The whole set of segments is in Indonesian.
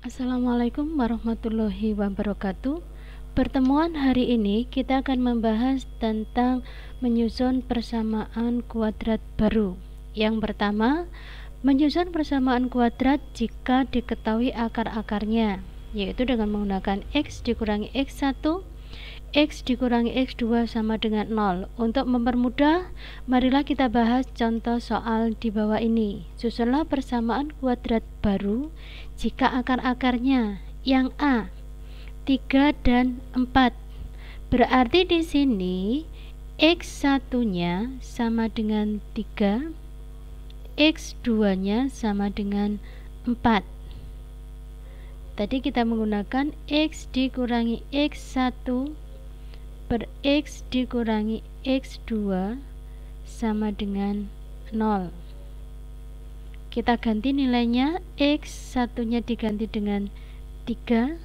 Assalamualaikum warahmatullahi wabarakatuh. Pertemuan hari ini kita akan membahas tentang menyusun persamaan kuadrat baru. Yang pertama, menyusun persamaan kuadrat jika diketahui akar-akarnya, yaitu dengan menggunakan X dikurangi X1, X dikurangi X2 sama dengan 0. Untuk mempermudah, marilah kita bahas contoh soal di bawah ini. Susunlah persamaan kuadrat baru jika akar-akarnya yang A 3 dan 4. Berarti di sini X1-nya sama dengan 3, X2-nya sama dengan 4. Tadi kita menggunakan X dikurangi X1 per X dikurangi X2 sama dengan 0. Kita ganti nilainya, X1 nya diganti dengan 3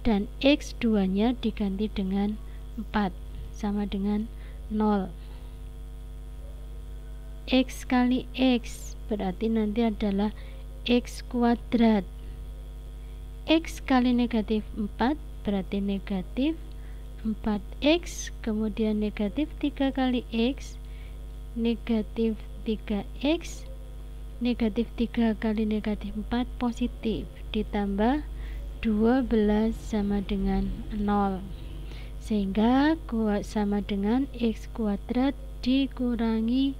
dan X2 nya diganti dengan 4 sama dengan 0. X kali X berarti nanti adalah X kuadrat. X kali negatif 4 berarti negatif 4X, kemudian negatif 3 kali X, negatif 3X, negatif 3 kali negatif 4 positif, ditambah 12 sama dengan 0, sehingga sama dengan X kuadrat dikurangi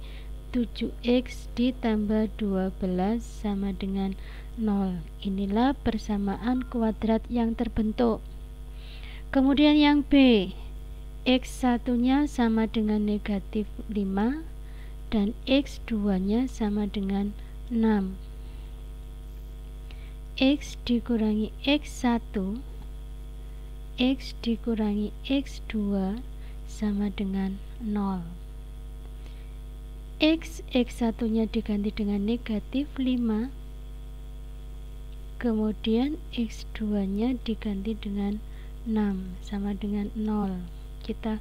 7X ditambah 12 sama dengan 0. Inilah persamaan kuadrat yang terbentuk. Kemudian yang B, X1 nya sama dengan negatif 5 dan X2 nya sama dengan 6. X dikurangi X1, X dikurangi X2 sama dengan 0. X1 nya diganti dengan negatif 5, kemudian X2 nya diganti dengan 6 sama dengan 0. Kita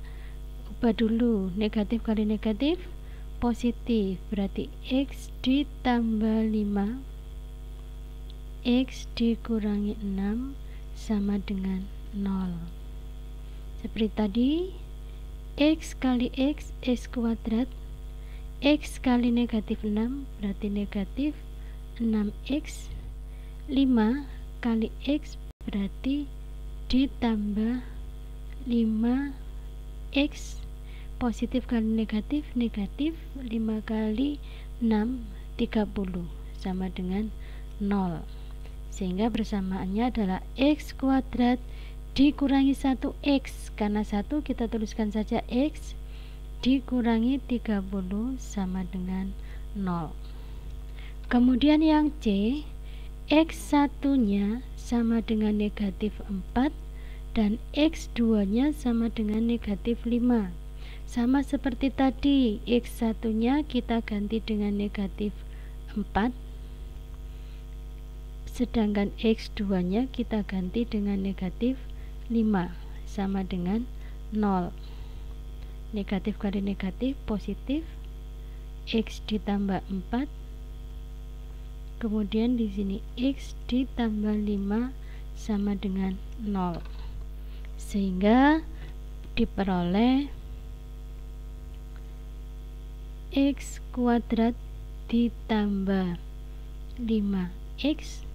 ubah dulu, negatif kali negatif positif, berarti X ditambah 5, X dikurangi 6 sama dengan 0. Seperti tadi, X kali X, X kuadrat, X kali negatif 6 berarti negatif 6X, 5 kali X berarti ditambah 5X, positif kali negatif, negatif 5 kali 6, 30 sama dengan 0, sehingga persamaannya adalah X kuadrat dikurangi 1X, karena 1 kita tuliskan saja X, dikurangi 30 sama dengan 0. Kemudian yang C, X1 nya sama dengan negatif 4 dan X2 nya sama dengan negatif 5. Sama seperti tadi, X1 nya kita ganti dengan negatif 4, sedangkan X2 nya kita ganti dengan negatif 5 sama dengan 0. Negatif kali negatif positif, X ditambah 4, kemudian di sini X ditambah 5 sama dengan 0, sehingga diperoleh X kuadrat ditambah 5X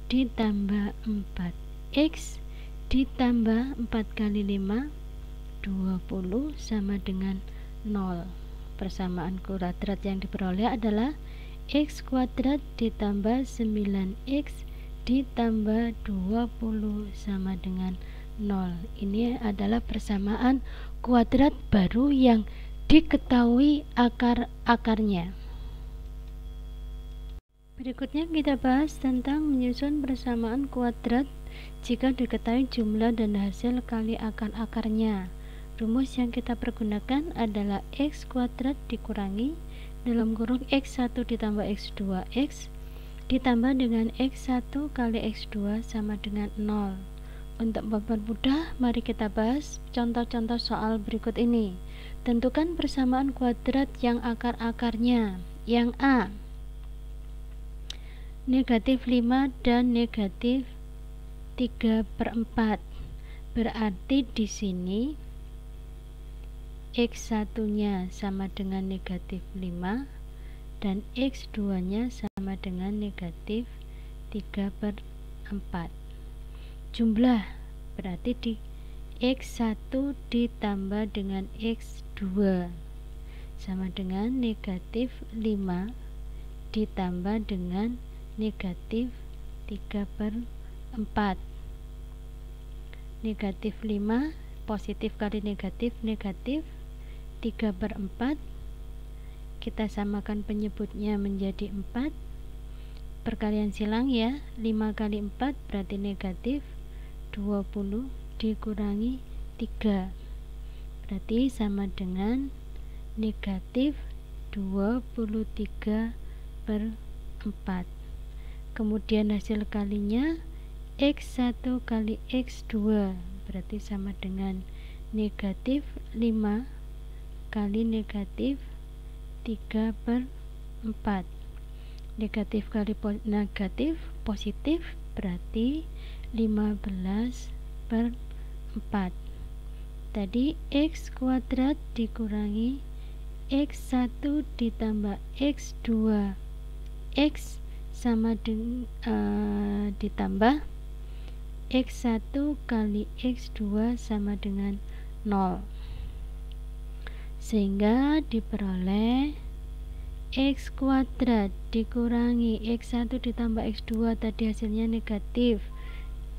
ditambah 4X ditambah 4 kali 5, 20 sama dengan 0. Persamaan kuadrat yang diperoleh adalah X kuadrat ditambah 9X ditambah 20 sama dengan 0. Ini adalah persamaan kuadrat baru yang diketahui akar-akarnya. Berikutnya kita bahas tentang menyusun persamaan kuadrat jika diketahui jumlah dan hasil kali akar-akarnya. Rumus yang kita pergunakan adalah X kuadrat dikurangi dalam kurung X1 ditambah X2X ditambah dengan X1 kali X2 sama dengan 0. Untuk mempermudah, mari kita bahas contoh-contoh soal berikut ini. Tentukan persamaan kuadrat yang akar-akarnya. Yang A, negatif 5 dan negatif 3/4. Berarti di sini X1 nya sama dengan negatif 5 dan X2 nya sama dengan negatif 3/4. Jumlah berarti di X1 ditambah dengan X2 sama dengan negatif 5 ditambah dengan negatif 3/4. Negatif 5 positif kali negatif, negatif 3/4. Kita samakan penyebutnya menjadi 4. Perkalian silang ya, 5 kali 4 berarti negatif 20 dikurangi 3 berarti sama dengan negatif 23/4. Kemudian hasil kalinya X1 kali X2 berarti sama dengan negatif 5 kali negatif 3/4. Negatif kali negatif positif berarti 15/4. Tadi X kuadrat dikurangi X1 ditambah X2 X sama dengan ditambah X1 kali X2 sama dengan 0, sehingga diperoleh X kuadrat dikurangi X1 ditambah X2 tadi hasilnya negatif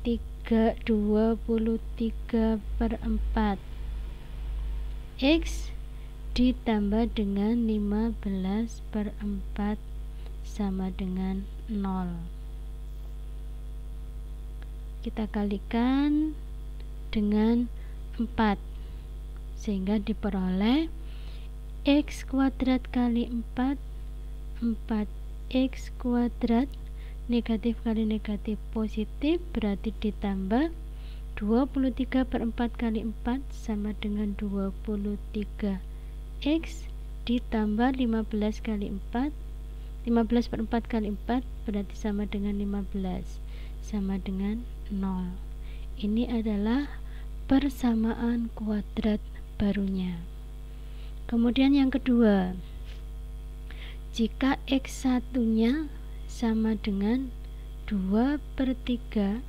23/4. X ditambah dengan 15/4 sama dengan 0. Kita kalikan dengan 4 sehingga diperoleh X kuadrat kali 4 4x kuadrat, negatif kali negatif positif berarti ditambah 23/4 kali 4 sama dengan 23x ditambah 15 kali 4 15/4 kali 4 berarti sama dengan 15 sama dengan 0. Ini adalah persamaan kuadrat barunya. Kemudian yang kedua, jika X1 nya sama dengan 2/3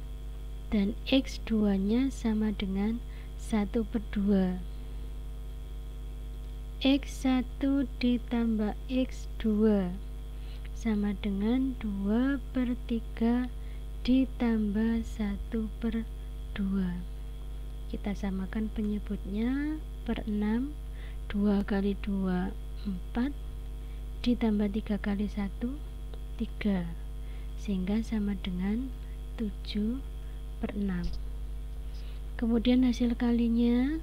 dan X2 nya sama dengan 1/2, X1 ditambah X2 sama dengan 2/3 ditambah 1/2. Kita samakan penyebutnya per 6, 2 kali 2 4 ditambah 3 kali 1 3, sehingga sama dengan 7/6. Kemudian hasil kalinya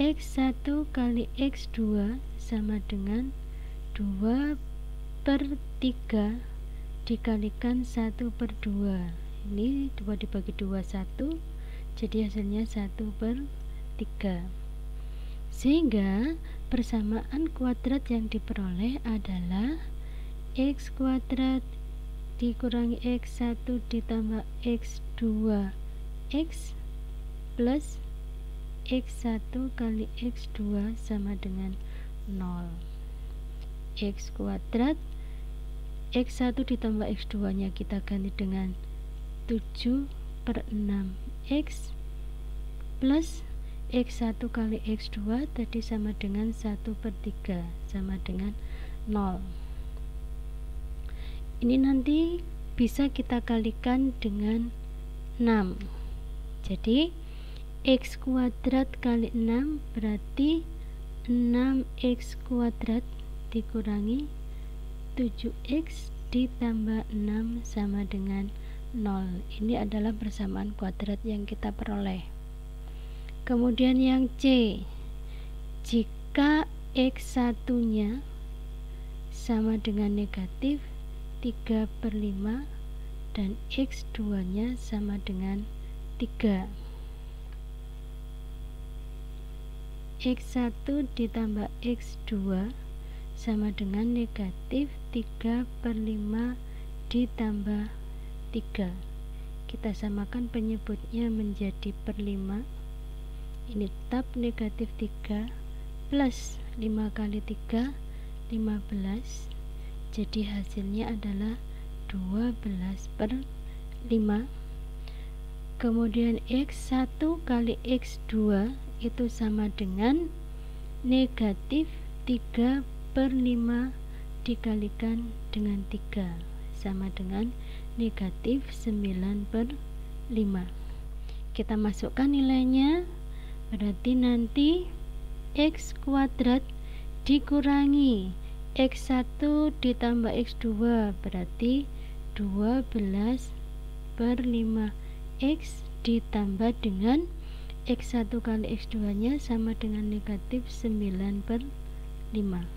X1 kali X2 sama dengan 2/3 dikalikan 1/2. Ini 2 dibagi 2 1, jadi hasilnya 1/3. Sehingga persamaan kuadrat yang diperoleh adalah X kuadrat dikurangi X1 ditambah X2 X plus X1 kali X2 sama dengan 0. X kuadrat X1 ditambah X2 nya kita ganti dengan 7/6 X plus X1 kali X2 tadi sama dengan 1/3 sama dengan 0. Ini nanti bisa kita kalikan dengan 6. Jadi X kuadrat kali 6 berarti 6X kuadrat dikurangi 7X ditambah 6 sama dengan 0. Ini adalah persamaan kuadrat yang kita peroleh. Kemudian yang C, jika X1 nya sama dengan negatif 3/5 dan X2 nya sama dengan 3, X1 ditambah X2 sama dengan negatif 3/5 ditambah 3. kita samakan penyebutnya menjadi per 5. Ini tetap negatif 3 plus 5 kali 3 15. Jadi hasilnya adalah 12 per 5. Kemudian X1 kali X2 itu sama dengan negatif 3 per 5 dikalikan dengan 3, sama dengan negatif 9 per 5. Kita masukkan nilainya, berarti nanti X kuadrat dikurangi X1 ditambah X2 berarti 12 per 5X ditambah dengan X1 kali X2 nya sama dengan negatif 9 per 5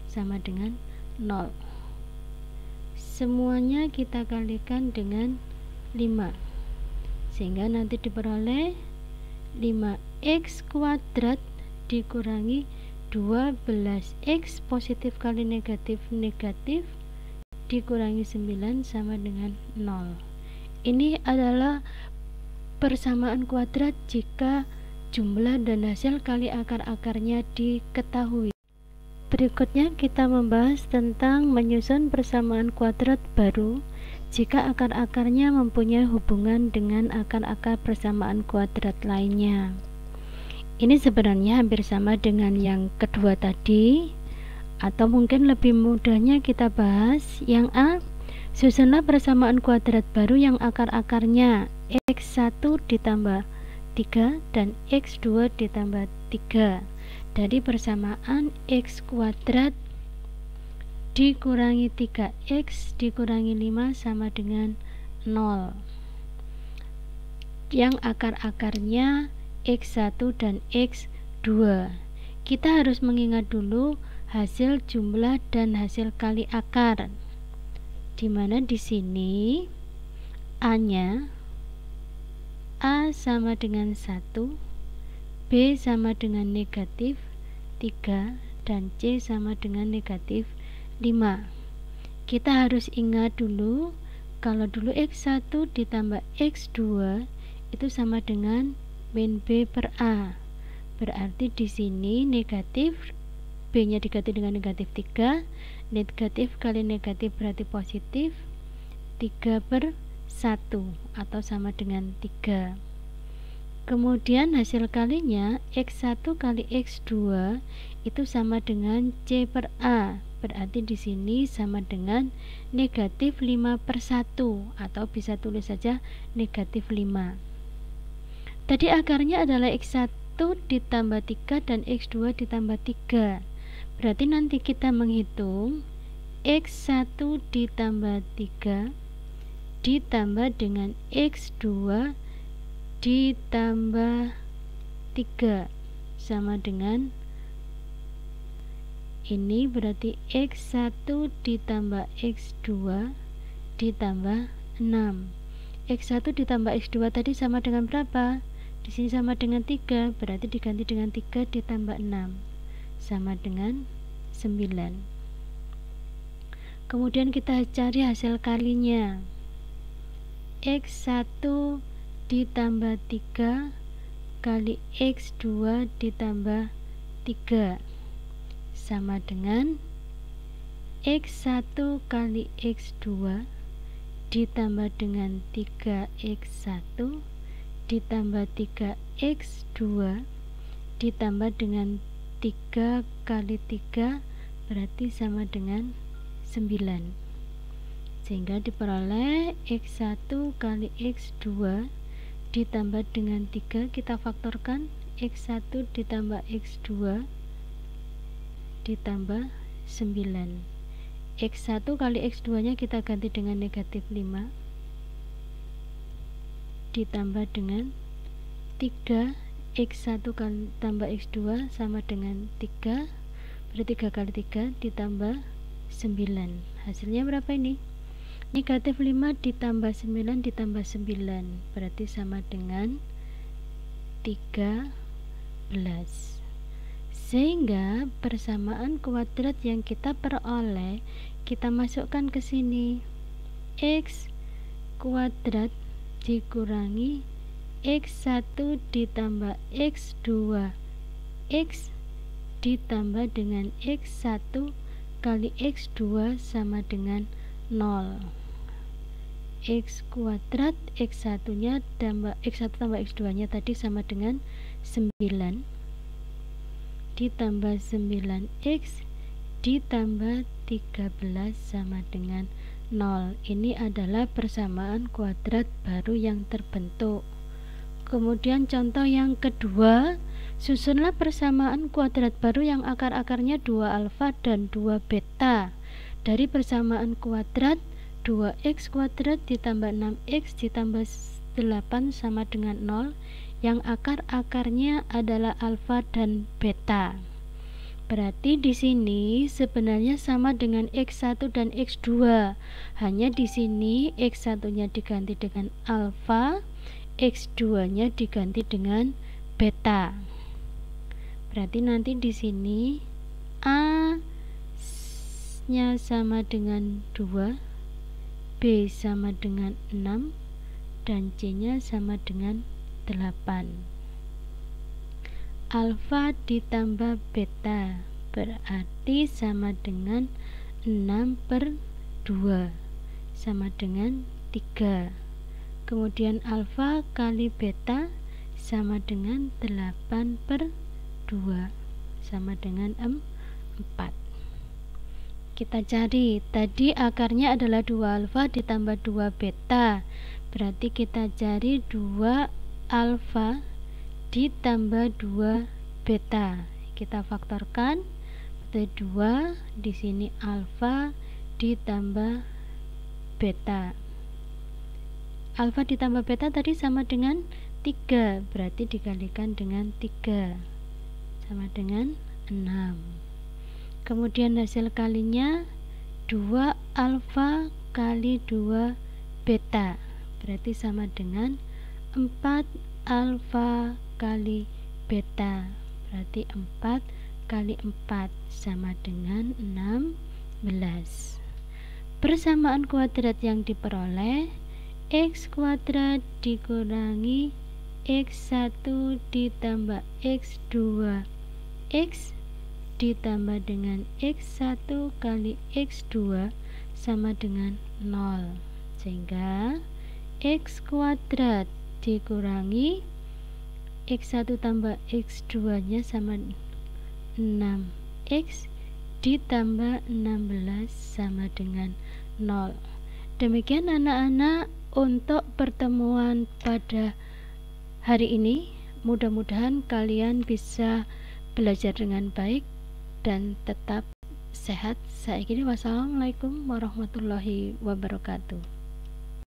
sama dengan 0. Semuanya kita kalikan dengan 5 sehingga nanti diperoleh 5X kuadrat dikurangi 12X positif kali negatif dikurangi 9 sama dengan 0. Ini adalah persamaan kuadrat jika jumlah dan hasil kali akar-akarnya diketahui. Berikutnya kita membahas tentang menyusun persamaan kuadrat baru jika akar-akarnya mempunyai hubungan dengan akar-akar persamaan kuadrat lainnya. Ini sebenarnya hampir sama dengan yang kedua tadi, atau mungkin lebih mudahnya kita bahas yang A. Susunlah persamaan kuadrat baru yang akar-akarnya X1 ditambah 3 dan X2 ditambah 3 dari persamaan X kuadrat dikurangi 3X dikurangi 5 sama dengan 0 yang akar-akarnya X1 dan X2. Kita harus mengingat dulu hasil jumlah dan hasil kali akar, dimana di sini A-nya A sama dengan 1, B sama dengan negatif 3, dan C sama dengan negatif 5. Kita harus ingat dulu kalau dulu X1 ditambah X2 itu sama dengan min B per A. Berarti di sini negatif, B-nya diganti dengan negatif 3, negatif kali negatif berarti positif 3 per 1 atau sama dengan 3. Kemudian hasil kalinya X1 kali X2 itu sama dengan C per A. Berarti di sini sama dengan negatif 5 per 1 atau bisa tulis saja negatif 5. Tadi akarnya adalah X1 ditambah 3 dan X2 ditambah 3. Berarti nanti kita menghitung X1 ditambah 3 ditambah dengan X2 ditambah 3 sama dengan ini, berarti X1 ditambah X2 ditambah 6. X1 ditambah X2 tadi sama dengan berapa? Di sini sama dengan 3, berarti diganti dengan 3 ditambah 6 sama dengan 9. Kemudian kita cari hasil kalinya. X1 ditambah 3 kali X2 ditambah 3 sama dengan X1 kali X2 ditambah dengan 3X1 ditambah 3X2 ditambah dengan 3 kali 3 berarti sama dengan 9, sehingga diperoleh X1 kali X2 ditambah dengan 3, kita faktorkan X1 ditambah X2 ditambah 9. X1 kali X2 nya kita ganti dengan negatif 5 ditambah dengan 3, X1 kali tambah X2 sama dengan 3, berarti 3 kali 3 ditambah 9. Hasilnya berapa ini? Negatif 5 ditambah 9 ditambah 9 berarti sama dengan 13. Sehingga persamaan kuadrat yang kita peroleh kita masukkan ke sini. X kuadrat dikurangi X1 ditambah X2 X ditambah dengan X1 kali X2 sama dengan 0. X kuadrat X1 nya tambah X1 tambah X2 nya tadi sama dengan 9 ditambah 9X ditambah 13 sama dengan 0. Ini adalah persamaan kuadrat baru yang terbentuk. Kemudian contoh yang kedua, susunlah persamaan kuadrat baru yang akar-akarnya 2 alfa dan 2 beta. Dari persamaan kuadrat 2x kuadrat ditambah 6x ditambah 8 sama dengan 0, yang akar-akarnya adalah alfa dan beta. Berarti di sini sebenarnya sama dengan X1 dan X2. Hanya di sini X1-nya diganti dengan alfa, X2-nya diganti dengan beta. Berarti nanti di sini A-nya sama dengan 2, B sama dengan 6, dan C-nya sama dengan 8. Alfa ditambah beta berarti sama dengan 6/2 sama dengan 3. Kemudian alfa kali beta sama dengan 8/2 sama dengan 4. Kita cari, tadi akarnya adalah 2 alfa ditambah 2 beta, berarti kita cari 2 alfa ditambah 2 beta. Kita faktorkan, berarti 2 di sini alfa ditambah beta. Alfa ditambah beta tadi sama dengan 3, berarti dikalikan dengan 3 sama dengan 6. Kemudian hasil kalinya 2 alfa kali 2 beta, berarti sama dengan 4 alfa kali beta, berarti 4 kali 4 sama dengan 16. Persamaan kuadrat yang diperoleh X kuadrat dikurangi X1 ditambah X2 X ditambah dengan X1 kali X2 sama dengan 0, sehingga X kuadrat dikurangi X1 tambah X2 nya sama 6X ditambah 16 sama dengan 0. Demikian anak-anak untuk pertemuan pada hari ini. Mudah-mudahan kalian bisa belajar dengan baik dan tetap sehat. Saya kira wassalamualaikum warahmatullahi wabarakatuh.